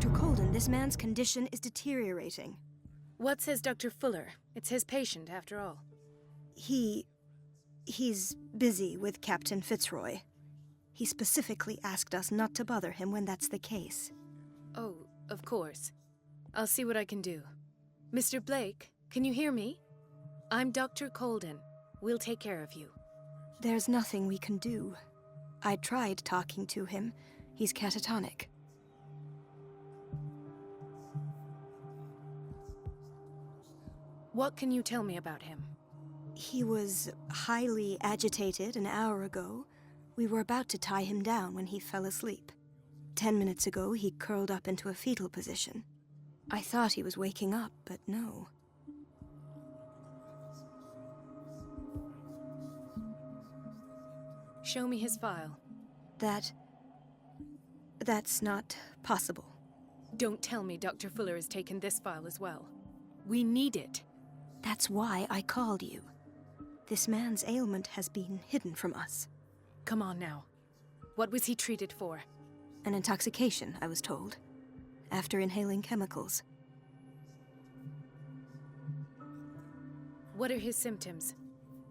Dr. Colden, this man's condition is deteriorating. What says Dr. Fuller? It's his patient, after all. He's busy with Captain Fitzroy. He specifically asked us not to bother him when that's the case. Oh, of course. I'll see what I can do. Mr. Blake, can you hear me? I'm Dr. Colden. We'll take care of you. There's nothing we can do. I tried talking to him. He's catatonic. What can you tell me about him? He was highly agitated an hour ago. We were about to tie him down when he fell asleep. 10 minutes ago, he curled up into a fetal position. I thought he was waking up, but no. Show me his file. That's not possible. Don't tell me Dr. Fuller has taken this file as well. We need it. That's why I called you. This man's ailment has been hidden from us. Come on now. What was he treated for? An intoxication, I was told, after inhaling chemicals. What are his symptoms?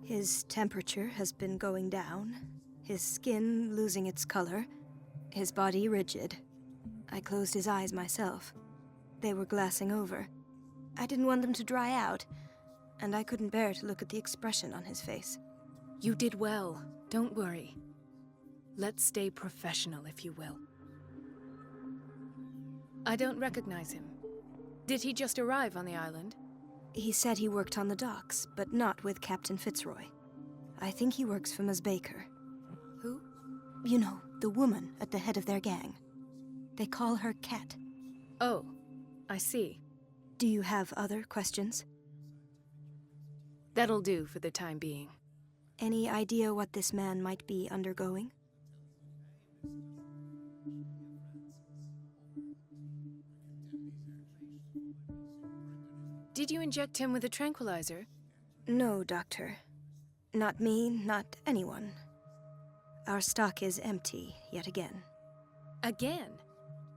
His temperature has been going down, his skin losing its color, his body rigid. I closed his eyes myself. They were glassing over. I didn't want them to dry out, and I couldn't bear to look at the expression on his face. You did well. Don't worry. Let's stay professional, if you will. I don't recognize him. Did he just arrive on the island? He said he worked on the docks, but not with Captain Fitzroy. I think he works for Ms. Baker. Who? You know, the woman at the head of their gang. They call her Cat. Oh, I see. Do you have other questions? That'll do for the time being. Any idea what this man might be undergoing? Did you inject him with a tranquilizer? No, Doctor. Not me, not anyone. Our stock is empty, yet again. Again?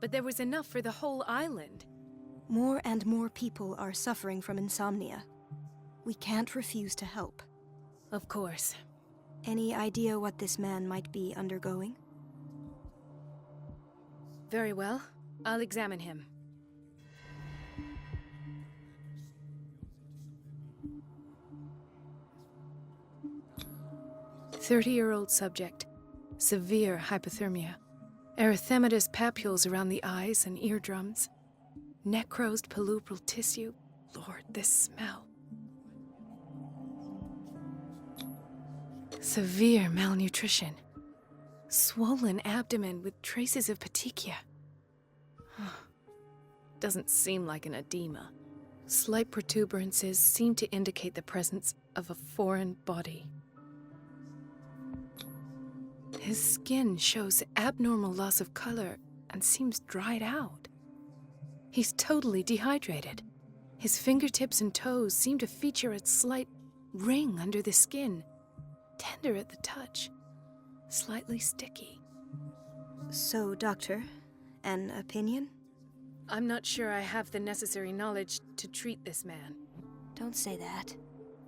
But there was enough for the whole island. More and more people are suffering from insomnia. We can't refuse to help. Of course. Any idea what this man might be undergoing? Very well. I'll examine him. "30-year-old subject. Severe hypothermia. Erythematous papules around the eyes and eardrums. Necrosed palpebral tissue. Lord, this smell. Severe malnutrition. Swollen abdomen with traces of petechia. Doesn't seem like an edema. Slight protuberances seem to indicate the presence of a foreign body. His skin shows abnormal loss of color and seems dried out. He's totally dehydrated. His fingertips and toes seem to feature a slight ring under the skin, tender at the touch, slightly sticky. So, Doctor, an opinion? I'm not sure I have the necessary knowledge to treat this man. Don't say that.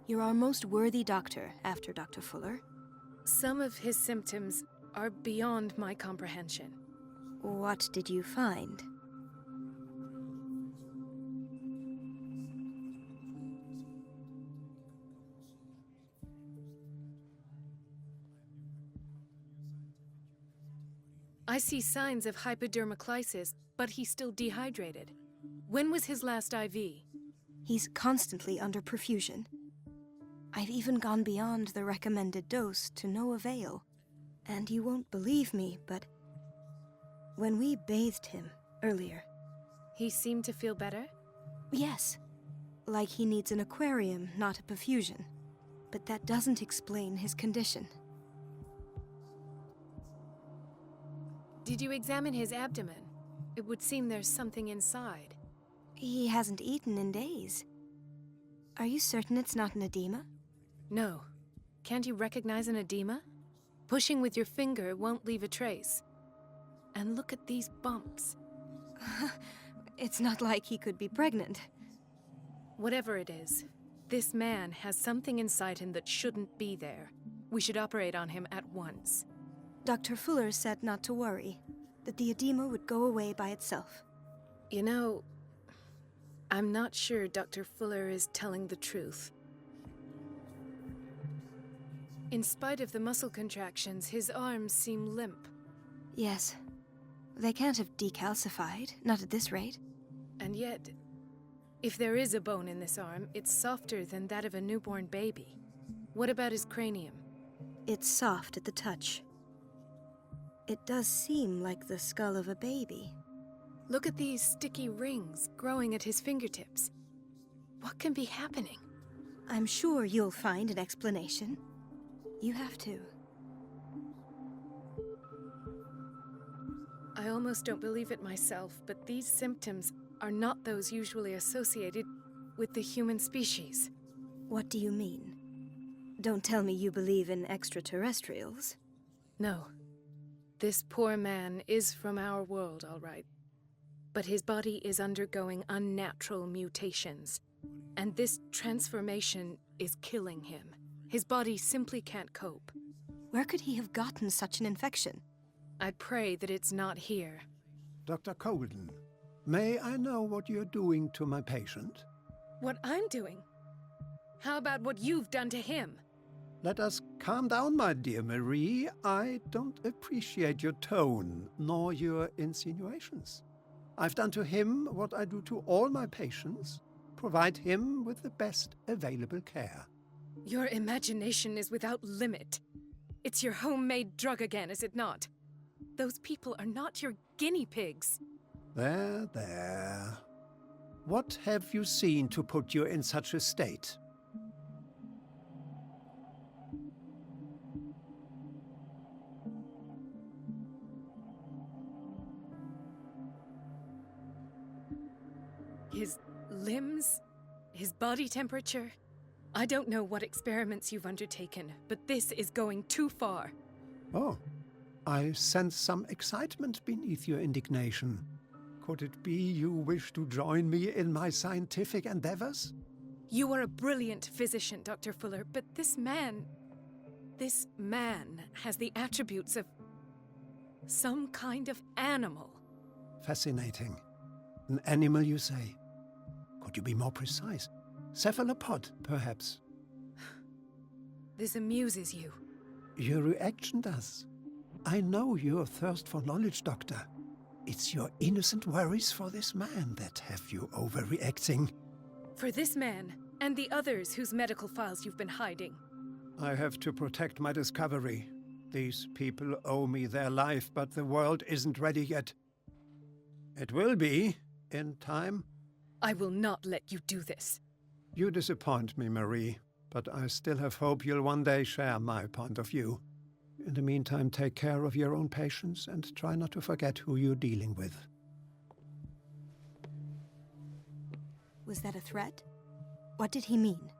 You're our most worthy doctor after Dr. Fuller. Some of his symptoms are beyond my comprehension. What did you find? I see signs of hypodermoclysis, but he's still dehydrated. When was his last IV? He's constantly under perfusion. I've even gone beyond the recommended dose to no avail. And you won't believe me, but when we bathed him earlier... He seemed to feel better? Yes. Like he needs an aquarium, not a perfusion. But that doesn't explain his condition. Did you examine his abdomen? It would seem there's something inside. He hasn't eaten in days. Are you certain it's not an edema? No. Can't you recognize an edema? Pushing with your finger won't leave a trace. And look at these bumps. It's not like he could be pregnant. Whatever it is, this man has something inside him that shouldn't be there. We should operate on him at once. Dr. Fuller said not to worry, that the edema would go away by itself. You know, I'm not sure Dr. Fuller is telling the truth. In spite of the muscle contractions, his arms seem limp. Yes. They can't have decalcified, not at this rate. And yet, if there is a bone in this arm, it's softer than that of a newborn baby. What about his cranium? It's soft at the touch. It does seem like the skull of a baby. Look at these sticky rings growing at his fingertips. What can be happening? I'm sure you'll find an explanation. You have to. I almost don't believe it myself, but these symptoms are not those usually associated with the human species. What do you mean? Don't tell me you believe in extraterrestrials. No. This poor man is from our world, all right. But his body is undergoing unnatural mutations. And this transformation is killing him. His body simply can't cope. Where could he have gotten such an infection? I pray that it's not here. Dr. Colden, may I know what you're doing to my patient? What I'm doing? How about what you've done to him? Let us calm down, my dear Marie. I don't appreciate your tone, nor your insinuations. I've done to him what I do to all my patients, provide him with the best available care. Your imagination is without limit. It's your homemade drug again, is it not? Those people are not your guinea pigs. There, there. What have you seen to put you in such a state? His limbs? His body temperature? I don't know what experiments you've undertaken, but this is going too far. Oh, I sense some excitement beneath your indignation. Could it be you wish to join me in my scientific endeavors? You are a brilliant physician, Dr. Fuller, but this man has the attributes of some kind of animal. Fascinating. An animal, you say? Could you be more precise? Cephalopod, perhaps? This amuses you. Your reaction does. I know your thirst for knowledge, Doctor. It's your innocent worries for this man that have you overreacting. For this man, and the others whose medical files you've been hiding. I have to protect my discovery. These people owe me their life, but the world isn't ready yet. It will be, in time. I will not let you do this. You disappoint me, Marie, but I still have hope you'll one day share my point of view. In the meantime, take care of your own patients and try not to forget who you're dealing with. Was that a threat? What did he mean?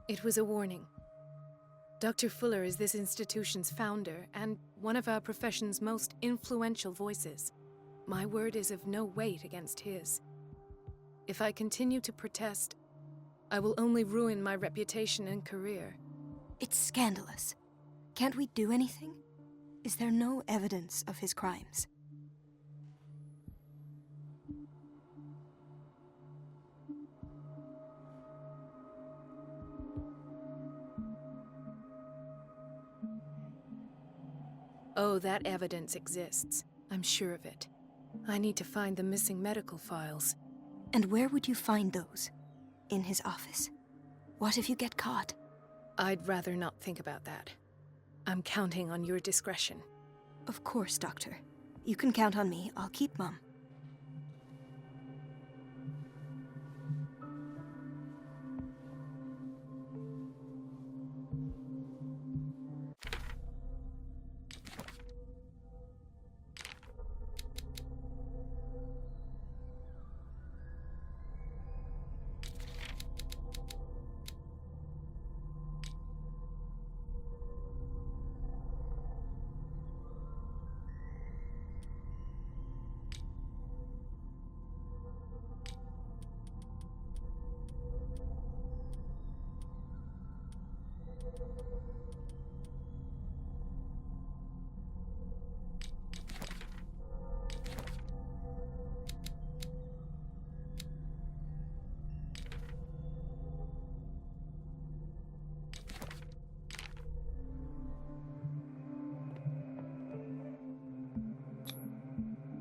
It was a warning. Dr. Fuller is this institution's founder and one of our profession's most influential voices. My word is of no weight against his. If I continue to protest, I will only ruin my reputation and career. It's scandalous. Can't we do anything? Is there no evidence of his crimes? Oh, that evidence exists. I'm sure of it. I need to find the missing medical files. And where would you find those? In his office? What if you get caught? I'd rather not think about that. I'm counting on your discretion. Of course, Doctor. You can count on me. I'll keep Mum.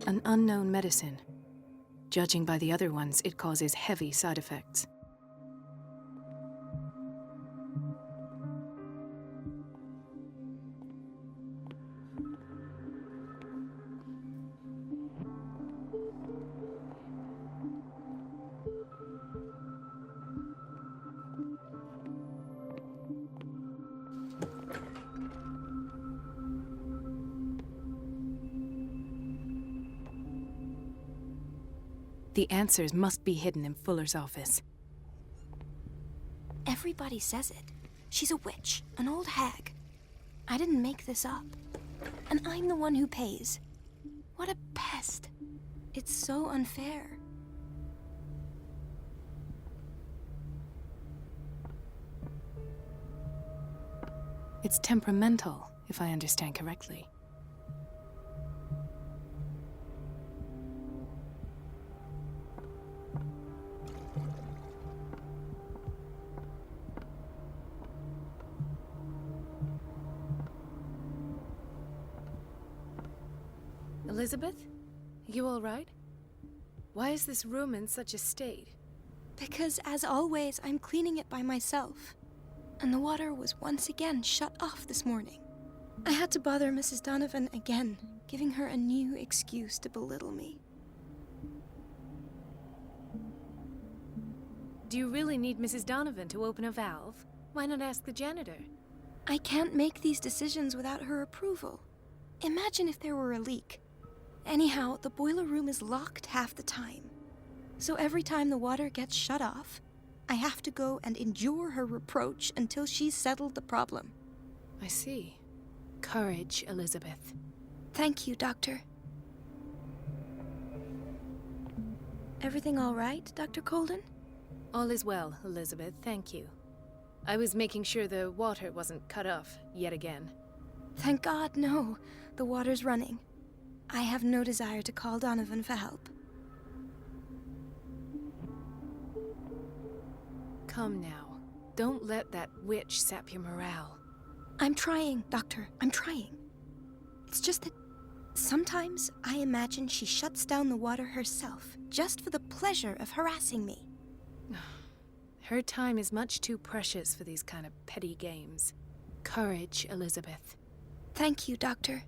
An unknown medicine. Judging by the other ones, it causes heavy side effects. The answers must be hidden in Fuller's office. Everybody says it. She's a witch, an old hag. I didn't make this up. And I'm the one who pays. What a pest. It's so unfair. It's temperamental, if I understand correctly. Elizabeth? You all right? Why is this room in such a state? Because, as always, I'm cleaning it by myself. And the water was once again shut off this morning. I had to bother Mrs. Donovan again, giving her a new excuse to belittle me. Do you really need Mrs. Donovan to open a valve? Why not ask the janitor? I can't make these decisions without her approval. Imagine if there were a leak. Anyhow, the boiler room is locked half the time. So every time the water gets shut off, I have to go and endure her reproach until she's settled the problem. I see. Courage, Elizabeth. Thank you, Doctor. Everything all right, Dr. Colden? All is well, Elizabeth, thank you. I was making sure the water wasn't cut off yet again. Thank God, no. The water's running. I have no desire to call Donovan for help. Come now. Don't let that witch sap your morale. I'm trying, Doctor. I'm trying. It's just that sometimes I imagine she shuts down the water herself, just for the pleasure of harassing me. Her time is much too precious for these kind of petty games. Courage, Elizabeth. Thank you, Doctor.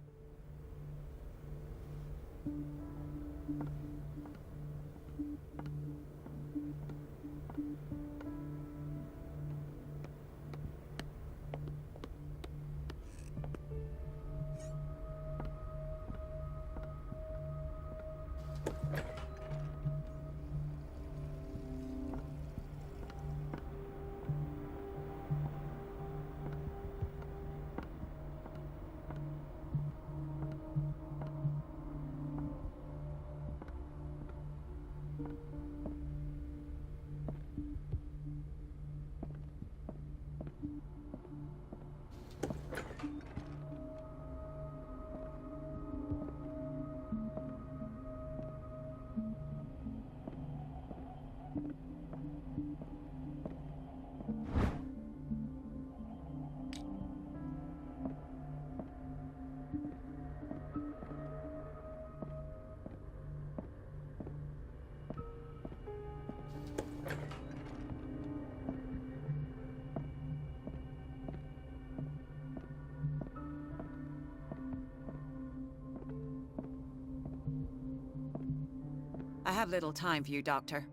I have little time for you, Doctor.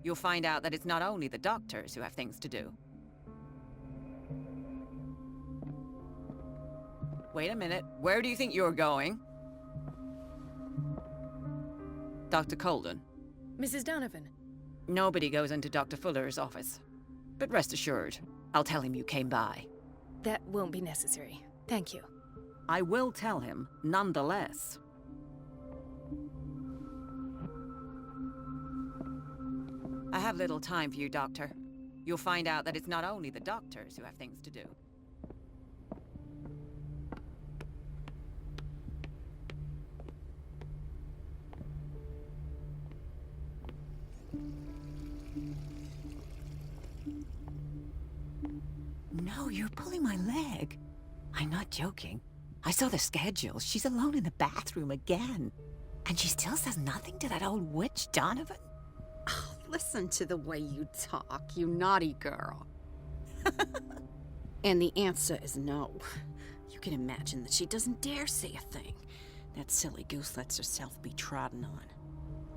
You'll find out that it's not only the doctors who have things to do. Wait a minute. Where do you think you're going? Dr. Colden. Mrs. Donovan. Nobody goes into Dr. Fuller's office. But rest assured, I'll tell him you came by. That won't be necessary. Thank you. I will tell him, nonetheless. I have little time for you, Doctor. You'll find out that it's not only the doctors who have things to do. No, you're pulling my leg. I'm not joking. I saw the schedule. She's alone in the bathroom again. And she still says nothing to that old witch, Donovan? Oh, listen to the way you talk, you naughty girl. And the answer is no. You can imagine that she doesn't dare say a thing. That silly goose lets herself be trodden on.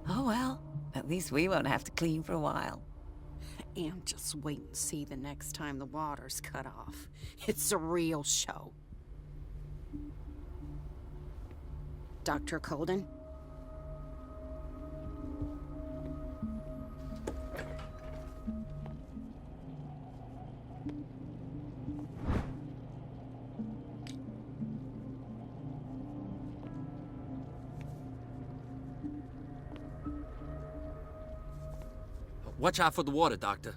Oh well, at least we won't have to clean for a while. And just wait and see the next time the water's cut off. It's a real show. Dr. Colden? Watch out for the water, Doctor.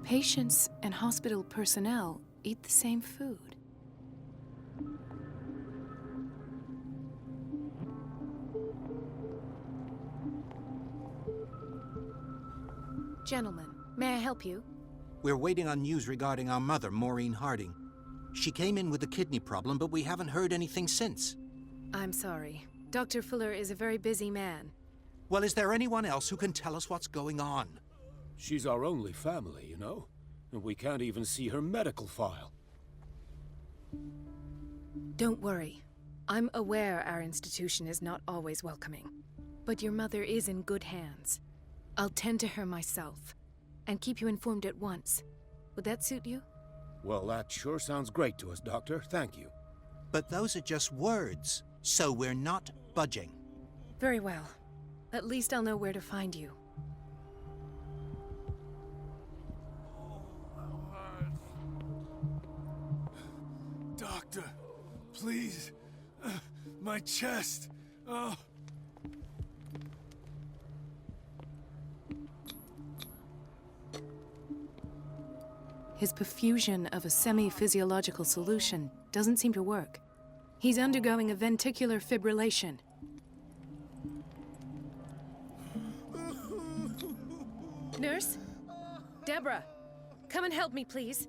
Patients and hospital personnel eat the same food. Gentlemen, may I help you? We're waiting on news regarding our mother, Maureen Harding. She came in with a kidney problem, but we haven't heard anything since. I'm sorry. Dr. Fuller is a very busy man. Well, is there anyone else who can tell us what's going on? She's our only family, you know? And we can't even see her medical file. Don't worry. I'm aware our institution is not always welcoming. But your mother is in good hands. I'll tend to her myself, and keep you informed at once. Would that suit you? Well, that sure sounds great to us, Doctor. Thank you. But those are just words, so we're not budging. Very well. At least I'll know where to find you. Doctor, please. My chest. Oh. His perfusion of a semi-physiological solution doesn't seem to work. He's undergoing a ventricular fibrillation. Nurse? Deborah, come and help me, please.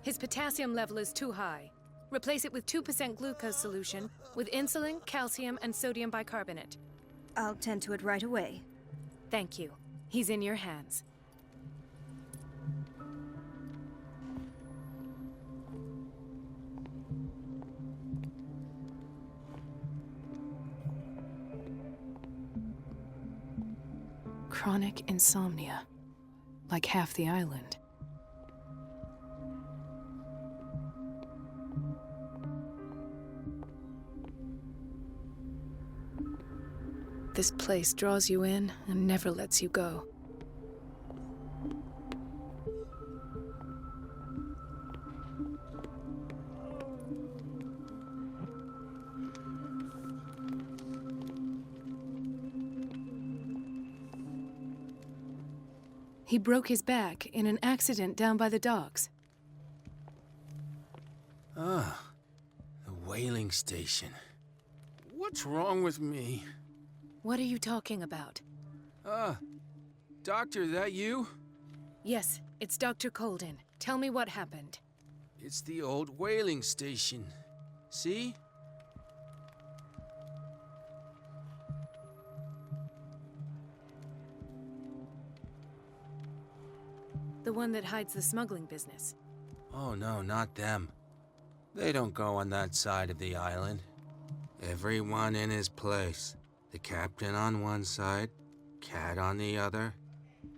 His potassium level is too high. Replace it with 2% glucose solution with insulin, calcium, and sodium bicarbonate. I'll tend to it right away. Thank you. He's in your hands. Chronic insomnia, like half the island. This place draws you in and never lets you go. He broke his back in an accident down by the docks. Ah, the whaling station. What's wrong with me? What are you talking about? Doctor, that you? Yes, it's Dr. Colden. Tell me what happened. It's the old whaling station. See? The one that hides the smuggling business. Oh no, not them. They don't go on that side of the island. Everyone in his place. The captain on one side, Cat on the other,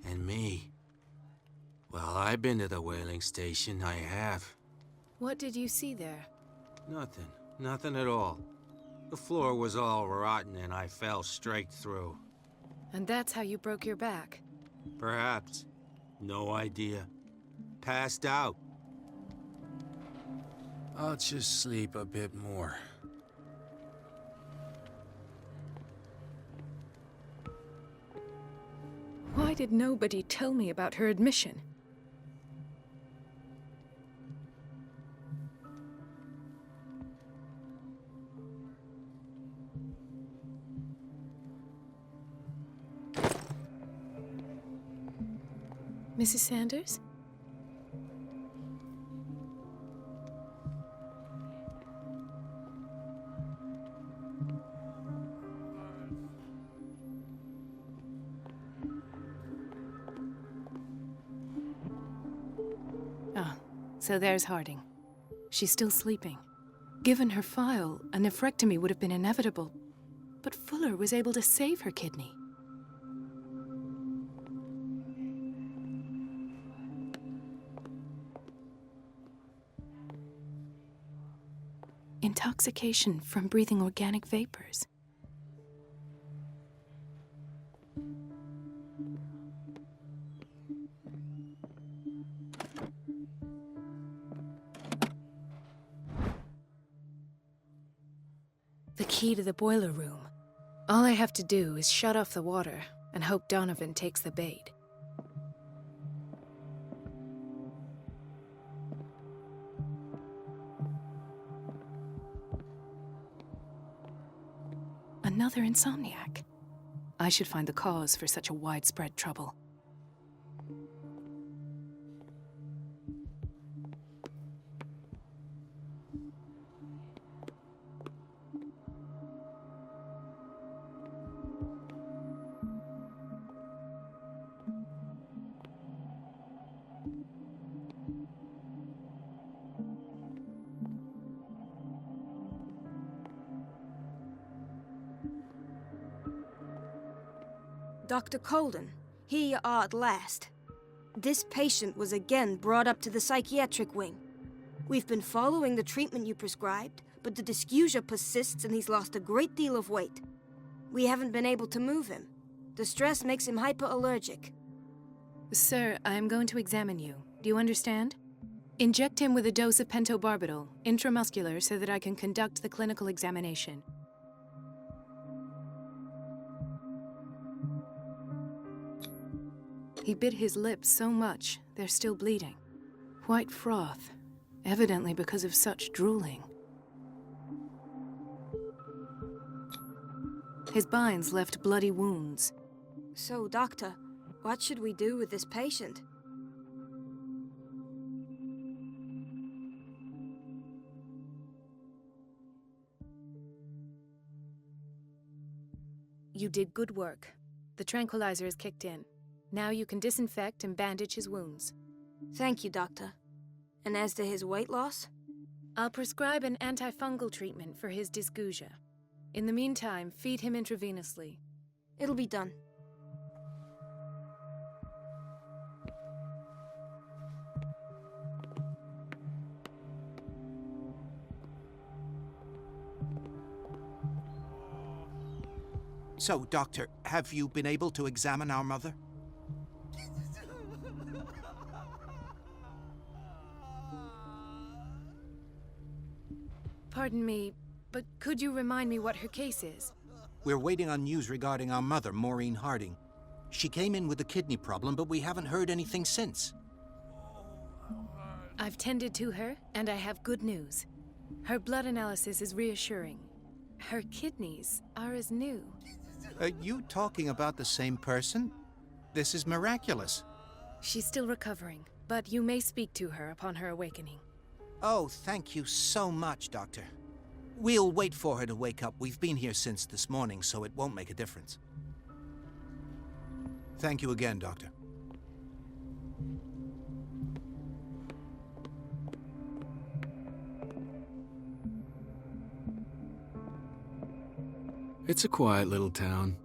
and me. Well, I've been to the whaling station, I have. What did you see there? Nothing. Nothing at all. The floor was all rotten and I fell straight through. And that's how you broke your back? Perhaps. No idea. Passed out. I'll just sleep a bit more. Why did nobody tell me about her admission? Mrs. Sanders? Ah, so there's Harding. She's still sleeping. Given her file, a nephrectomy would have been inevitable. But Fuller was able to save her kidney. Intoxication from breathing organic vapors. The key to the boiler room. All I have to do is shut off the water and hope Donovan takes the bait. Another insomniac. I should find the cause for such a widespread trouble. Dr. Colden, here you are at last. This patient was again brought up to the psychiatric wing. We've been following the treatment you prescribed, but the dysgeusia persists and he's lost a great deal of weight. We haven't been able to move him. The stress makes him hyperallergic. Sir, I am going to examine you. Do you understand? Inject him with a dose of pentobarbital, intramuscular, so that I can conduct the clinical examination. He bit his lips so much, they're still bleeding. White froth, evidently because of such drooling. His binds left bloody wounds. So, Doctor, what should we do with this patient? You did good work. The tranquilizer is kicked in. Now you can disinfect and bandage his wounds. Thank you, Doctor. And as to his weight loss? I'll prescribe an antifungal treatment for his dysgeusia. In the meantime, feed him intravenously. It'll be done. So, Doctor, have you been able to examine our mother? Pardon me, but could you remind me what her case is? We're waiting on news regarding our mother, Maureen Harding. She came in with a kidney problem, but we haven't heard anything since. I've tended to her, and I have good news. Her blood analysis is reassuring. Her kidneys are as new. Are you talking about the same person? This is miraculous. She's still recovering, but you may speak to her upon her awakening. Oh, thank you so much, Doctor. We'll wait for her to wake up. We've been here since this morning, so it won't make a difference. Thank you again, Doctor. It's a quiet little town.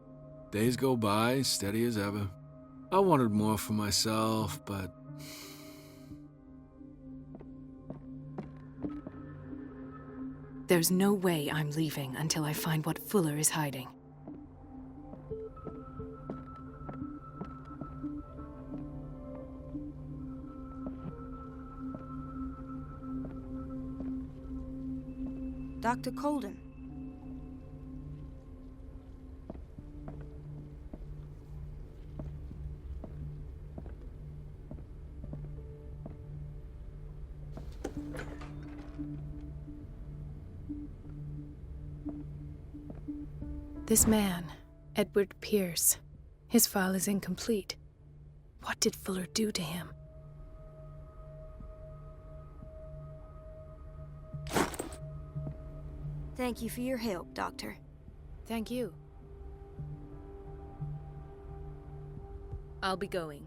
Days go by, steady as ever. I wanted more for myself, but... There's no way I'm leaving until I find what Fuller is hiding. Dr. Colden. This man, Edward Pierce, his file is incomplete. What did Fuller do to him? Thank you for your help, Doctor. Thank you. I'll be going.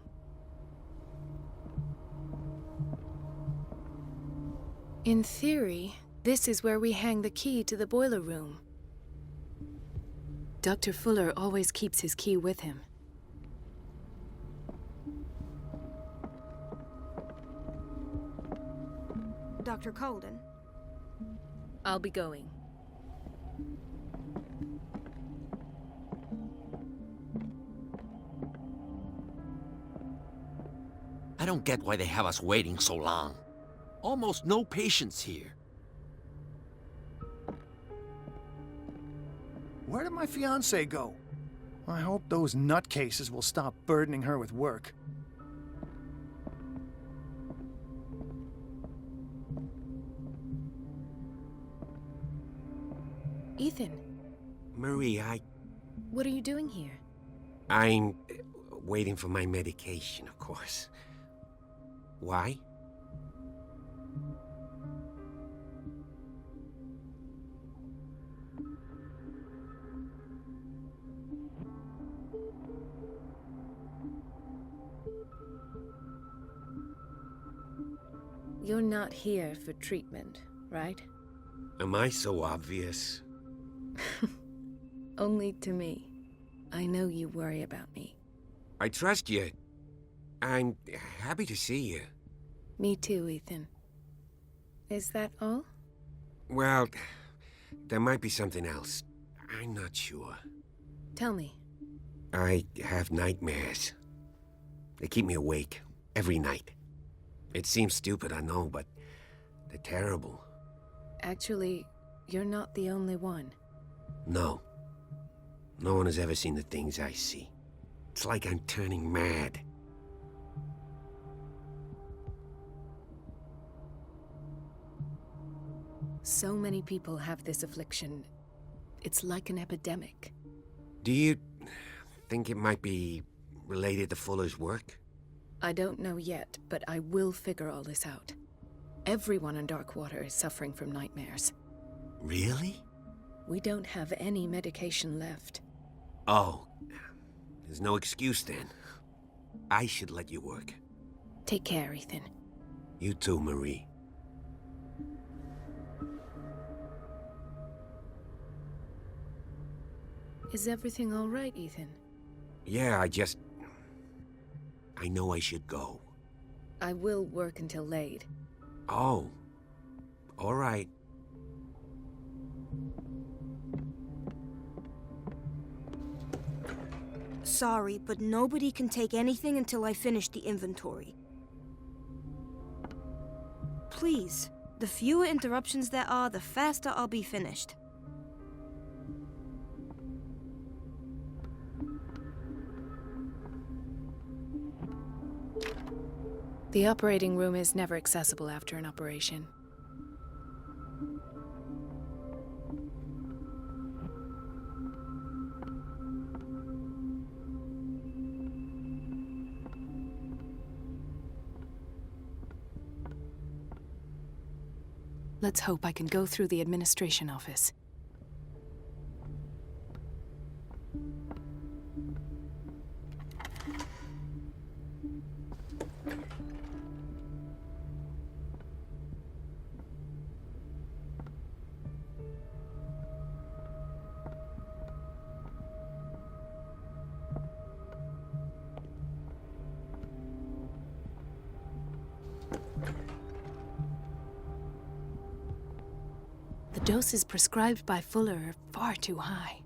In theory, this is where we hang the key to the boiler room. Dr. Fuller always keeps his key with him. Dr. Colden. I'll be going. I don't get why they have us waiting so long. Almost no patients here. Where did my fiancée go? I hope those nutcases will stop burdening her with work. Ethan, Marie, what are you doing here? I'm waiting for my medication, of course. Why? You're not here for treatment, right? Am I so obvious? Only to me. I know you worry about me. I trust you. I'm happy to see you. Me too, Ethan. Is that all? Well, there might be something else. I'm not sure. Tell me. I have nightmares. They keep me awake every night. It seems stupid, I know, but they're terrible. Actually, you're not the only one. No. No one has ever seen the things I see. It's like I'm turning mad. So many people have this affliction. It's like an epidemic. Do you think it might be related to Fuller's work? I don't know yet, but I will figure all this out. Everyone in Darkwater is suffering from nightmares. Really? We don't have any medication left. Oh, there's no excuse then. I should let you work. Take care, Ethan. You too, Marie. Is everything all right, Ethan? Yeah, I know I should go. I will work until late. Oh, all right. Sorry, but nobody can take anything until I finish the inventory. Please, the fewer interruptions there are, the faster I'll be finished. The operating room is never accessible after an operation. Let's hope I can go through the administration office. The doses prescribed by Fuller are far too high.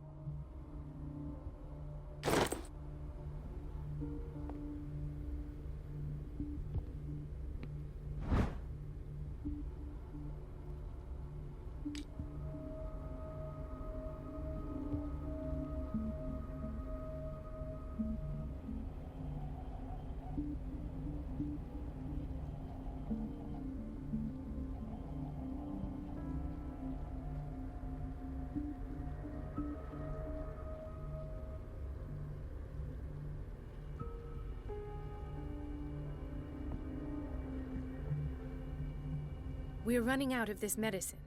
We're running out of this medicine.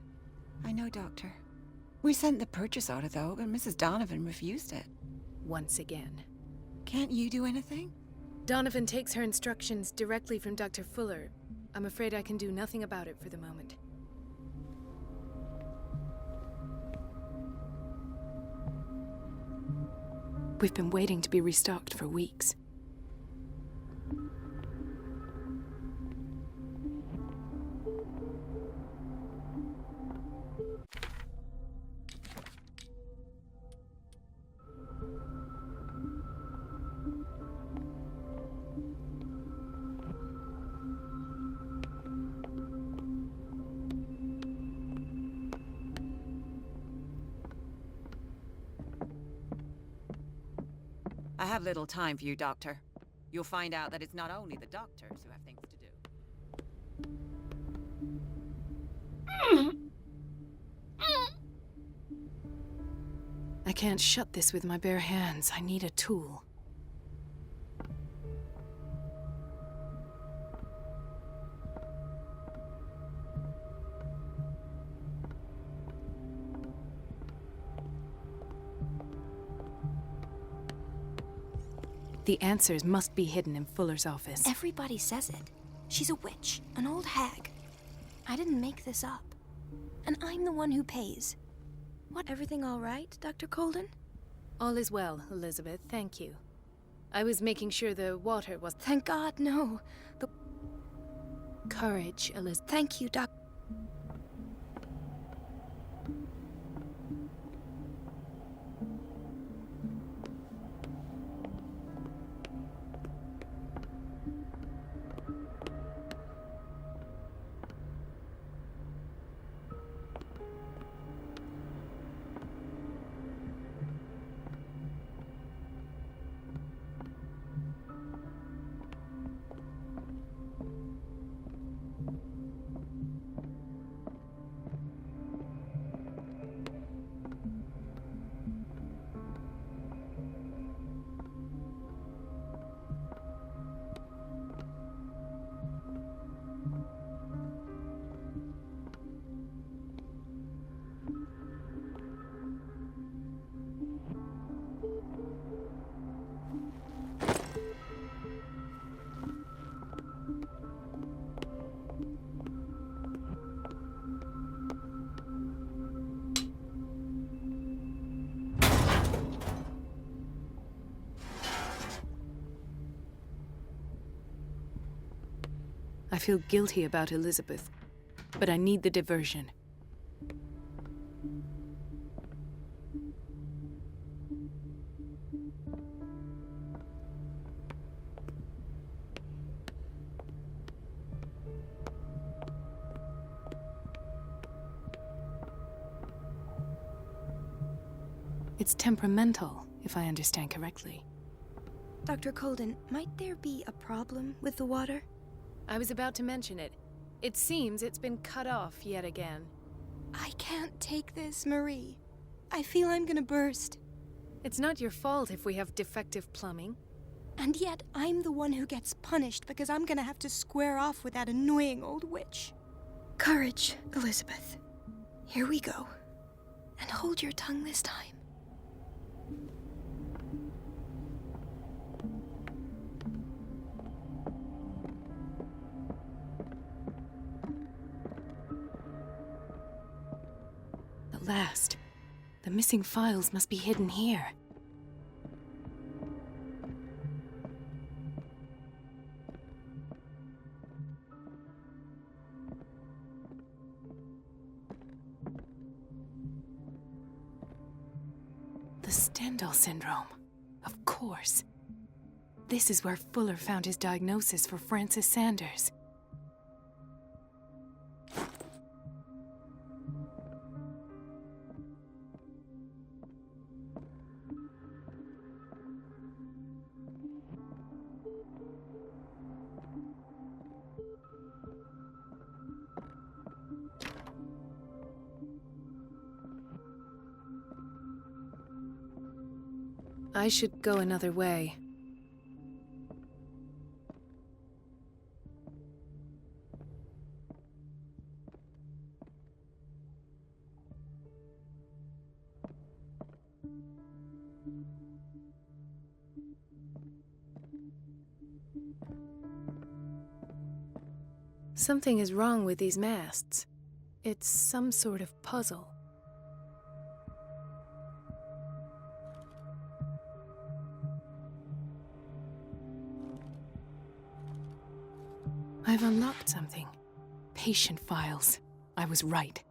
I know, Doctor. We sent the purchase order, though, and Mrs. Donovan refused it. Once again. Can't you do anything? Donovan takes her instructions directly from Dr. Fuller. I'm afraid I can do nothing about it for the moment. We've been waiting to be restocked for weeks. I have little time for you, Doctor. You'll find out that it's not only the doctors who have things to do. I can't shut this with my bare hands. I need a tool. The answers must be hidden in Fuller's office. Everybody says it. She's a witch, an old hag. I didn't make this up. And I'm the one who pays. What, everything all right, Dr. Colden? All is well, Elizabeth, thank you. I was making sure the water was... Thank God, no. The... Courage, Elizabeth. Thank you, Doc... I feel guilty about Elizabeth, but I need the diversion. It's temperamental, if I understand correctly. Dr. Colden, might there be a problem with the water? I was about to mention it. It seems it's been cut off yet again. I can't take this, Marie. I feel I'm gonna burst. It's not your fault if we have defective plumbing. And yet, I'm the one who gets punished because I'm gonna have to square off with that annoying old witch. Courage, Elizabeth. Here we go. And hold your tongue this time. At last. The missing files must be hidden here. The Stendhal syndrome. Of course. This is where Fuller found his diagnosis for Francis Sanders. I should go another way. Something is wrong with these masts. It's some sort of puzzle. I've unlocked something. Patient files. I was right.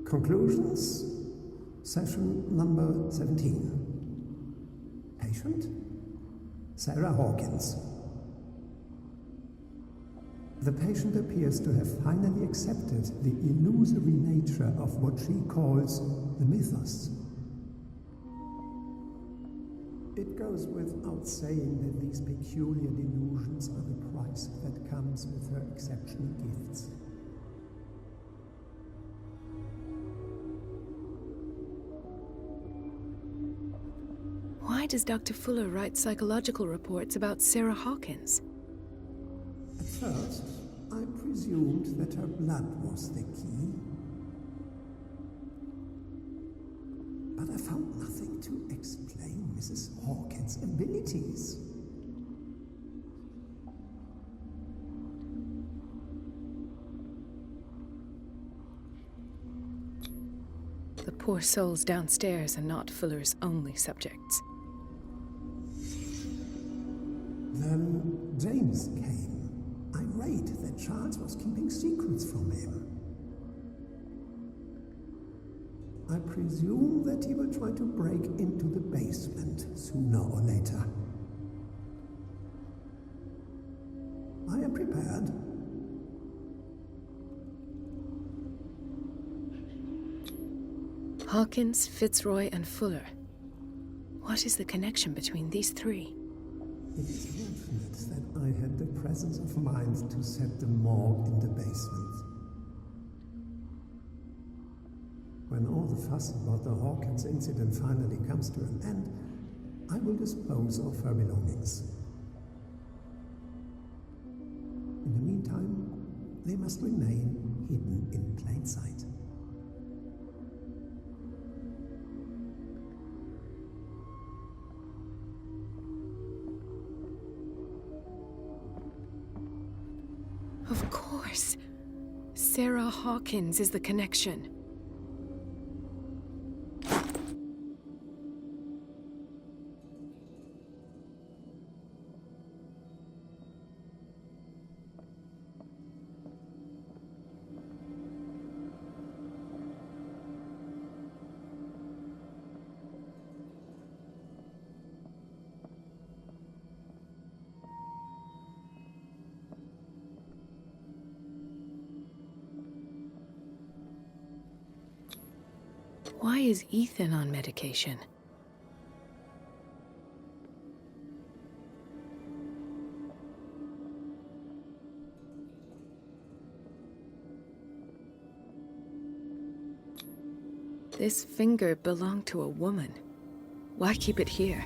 Conclusions, session number 17. Patient, Sarah Hawkins. The patient appears to have finally accepted the illusory nature of what she calls the mythos. It goes without saying that these peculiar delusions are the price that comes with her exceptional gifts. Why does Dr. Fuller write psychological reports about Sarah Hawkins? At first, I presumed that her blood was the key. But I found nothing to explain Mrs. Hawkins' abilities. The poor souls downstairs are not Fuller's only subjects. Then James came, irate that Charles was keeping secrets from him. I presume that he will try to break into the basement sooner or later. I am prepared. Hawkins, Fitzroy, and Fuller. What is the connection between these three? It is fortunate that I had the presence of mind to set the morgue in the basement. When all the fuss about the Hawkins incident finally comes to an end, I will dispose of her belongings. In the meantime, they must remain hidden in plain sight. Of course. Sarah Hawkins is the connection. Why is Ethan on medication? This finger belonged to a woman. Why keep it here?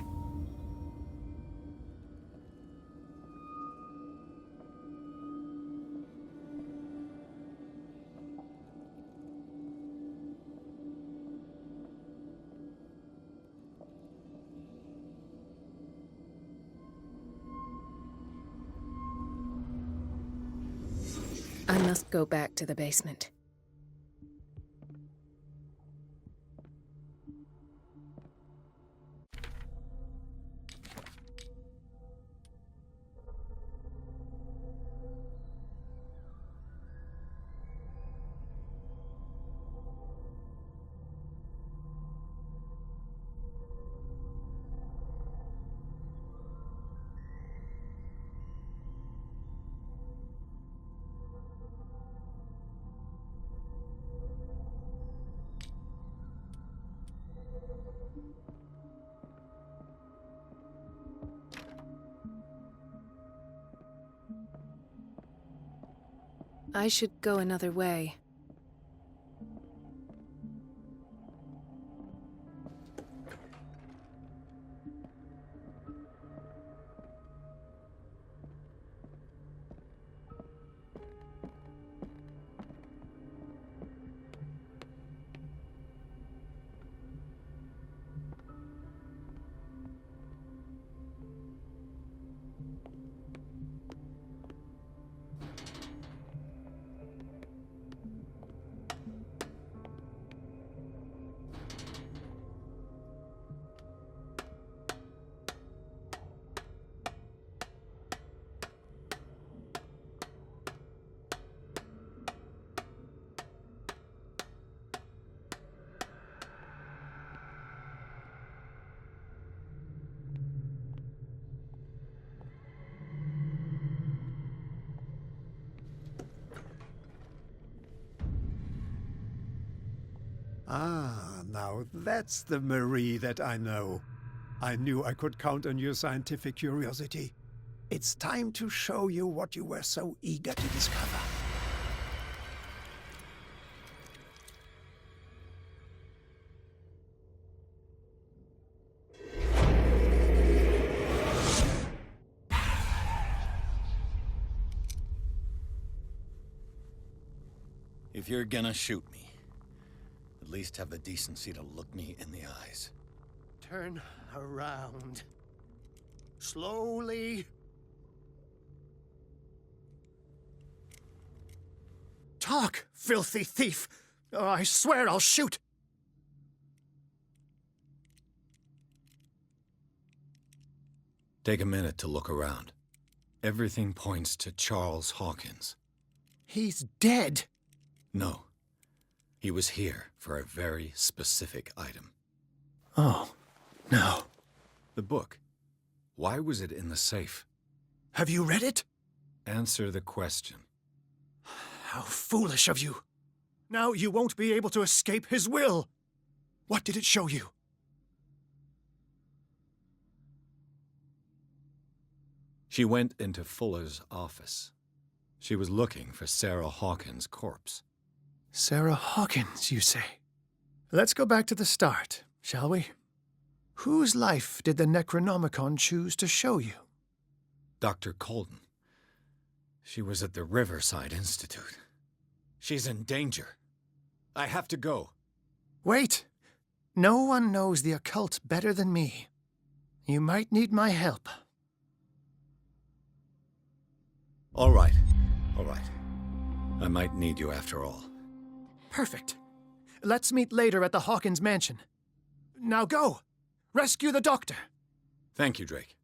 I must go back to the basement. I should go another way. Ah, now that's the Marie that I know. I knew I could count on your scientific curiosity. It's time to show you what you were so eager to discover. If you're gonna shoot me, at least have the decency to look me in the eyes. Turn around. Slowly. Talk, filthy thief! Oh, I swear I'll shoot! Take a minute to look around. Everything points to Charles Hawkins. He's dead! No. He was here for a very specific item. Oh, no. The book. Why was it in the safe? Have you read it? Answer the question. How foolish of you. Now you won't be able to escape his will. What did it show you? She went into Fuller's office. She was looking for Sarah Hawkins' corpse. Sarah Hawkins, you say? Let's go back to the start, shall we? Whose life did the Necronomicon choose to show you? Dr. Colden. She was at the Riverside Institute. She's in danger. I have to go. Wait. No one knows the occult better than me. You might need my help. All right. All right. I might need you after all. Perfect. Let's meet later at the Hawkins mansion. Now go! Rescue the doctor! Thank you, Drake.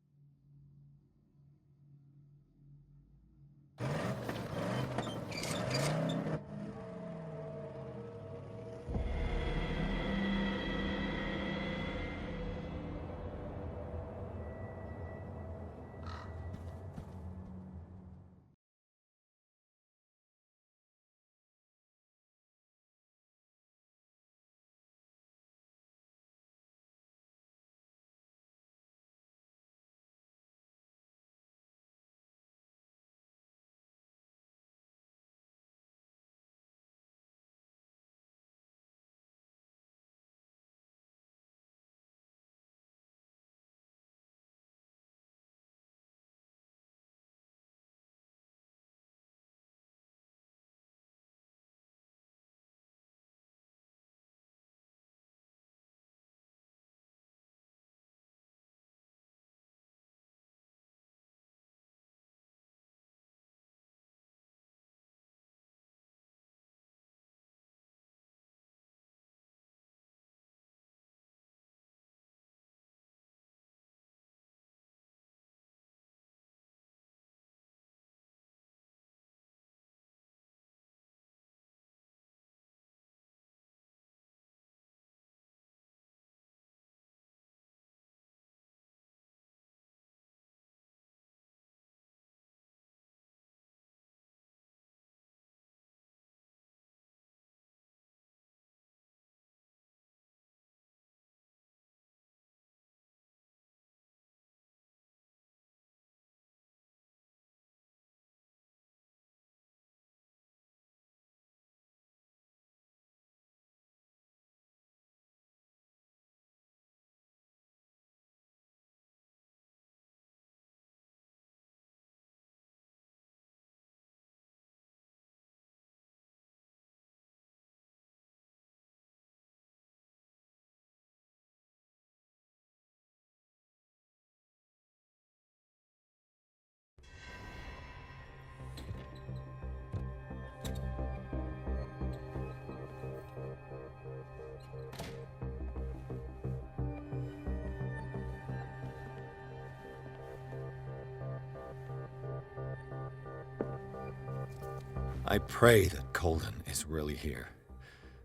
I pray that Colden is really here.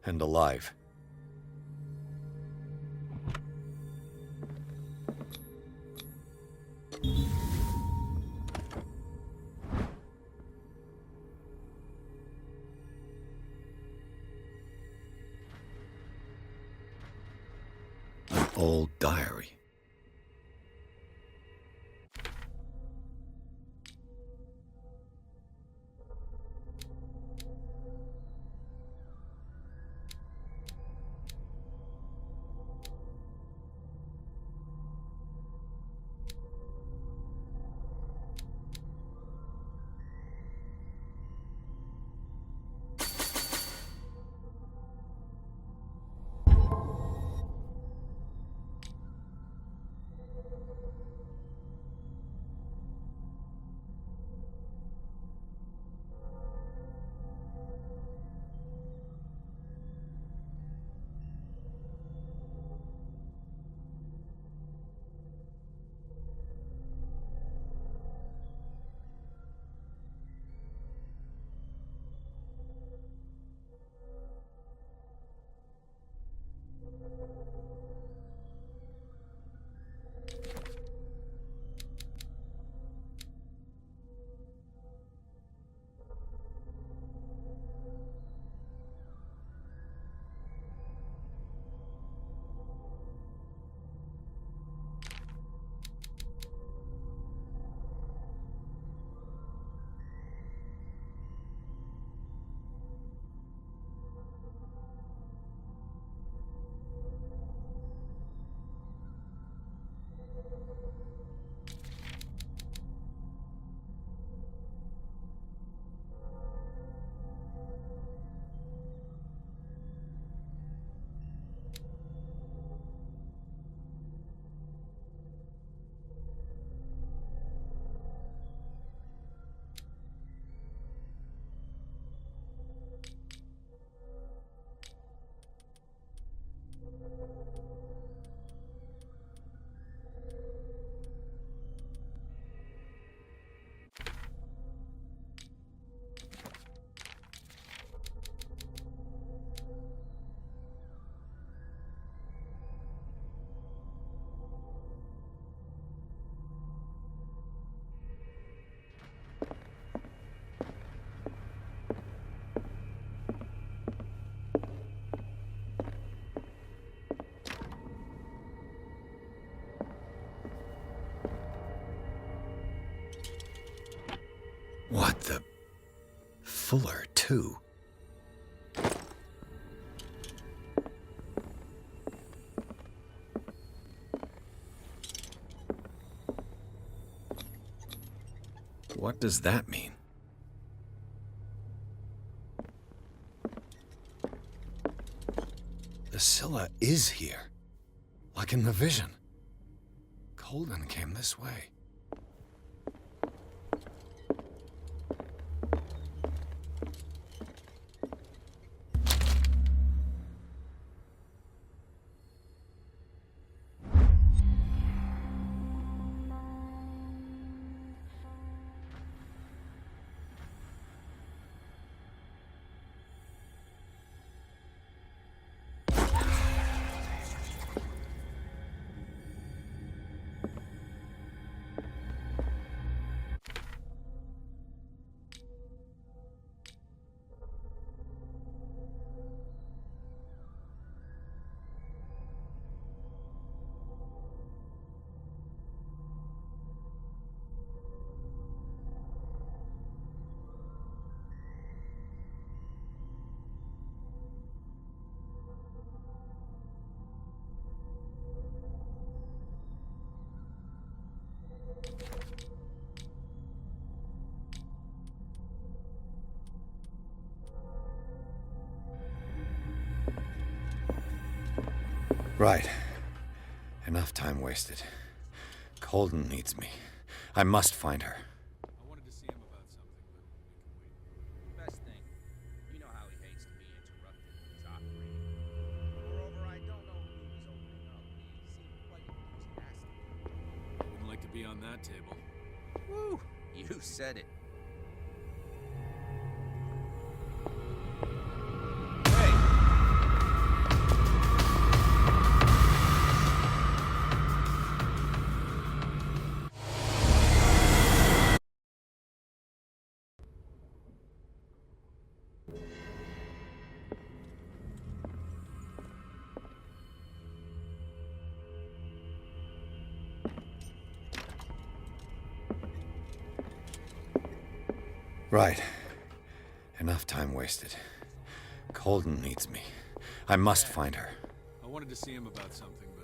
And alive. An old diary. What the... Fuller, too. What does that mean? The Scylla is here. Like in the vision. Colden came this way. Right. Enough time wasted. Colden needs me. I must find her. I wanted to see him about something, but we can wait. Best thing. You know how he hates to be interrupted when he's operating. Moreover, I don't know who he was opening up. He seemed quite enthusiastic. I wouldn't like to be on that table. Woo! You said it. Right. Enough time wasted. Colden needs me. I must find her. I wanted to see him about something, but